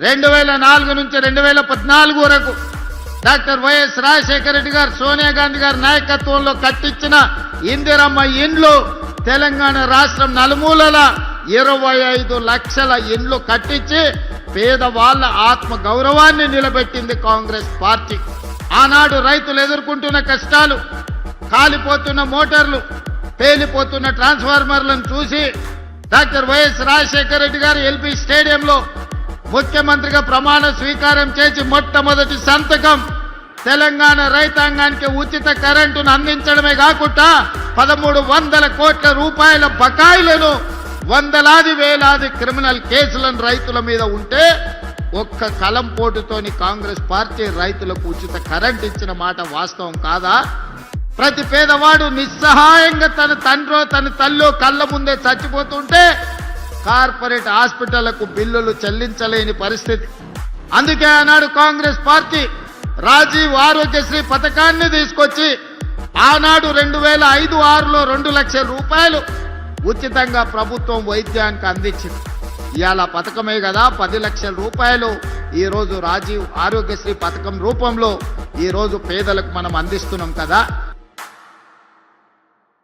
2004 నుంచి 2014 వరకు doctor YS Rajasekhara Reddy గారు, సోనియా గాంధీ గారి నాయకత్వంలో కట్టించిన ఇందిరమ్మ ఇండ్లు తెలంగాణ రాష్ట్రం నలుమూలల 25 లక్షల ఇండ్లు కట్టించి పేదవాళ్ల ఆత్మ గౌరవాన్ని నిలబెట్టింది కాంగ్రెస్ పార్టీ. ఆనాడు రైతులు ఎదుర్కొంటున్న కష్టాలు, కాలిపోతున్న మోటార్లు, పేలిపోతున్న ట్రాన్స్ఫార్మర్లను చూసి డాక్టర్ వైఎస్ రాజశేఖర రెడ్డి గారు ఎల్బీ స్టేడియంలో ముఖ్యమంత్రిగా ప్రమాణ స్వీకారం చేసి మొట్టమొదటి సంతకం తెలంగాణ రైతాంగానికి ఉచిత కరెంటును అందించడమే కాకుండా 1300 కోట్ల రూపాయల బకాయిలను, వందలాది వేలాది క్రిమినల్ కేసులను రైతుల మీద ఉంటే ఒక్క కలం పోటుతోని కాంగ్రెస్ పార్టీ రైతులకు ఉచిత కరెంట్ ఇచ్చిన మాట వాస్తవం కాదా? ప్రతి పేదవాడు నిస్సహాయంగా తన తండ్రో తన తల్లో కళ్ళ ముందే చచ్చిపోతుంటే కార్పొరేట్ హాస్పిటళ్లకు బిల్లులు చెల్లించలేని పరిస్థితి. అందుకే ఆనాడు కాంగ్రెస్ పార్టీ రాజీవ్ ఆరోగ్యశ్రీ పథకాన్ని తీసుకొచ్చి ఆనాడు 2005-06లో 2 లక్షల రూపాయలు ఉచితంగా ప్రభుత్వం వైద్యానికి అందించింది. ఇవాళ పథకమే కదా 10 లక్షల రూపాయలు ఈరోజు రాజీవ్ ఆరోగ్యశ్రీ పథకం రూపంలో ఈరోజు పేదలకు మనం అందిస్తున్నాం కదా.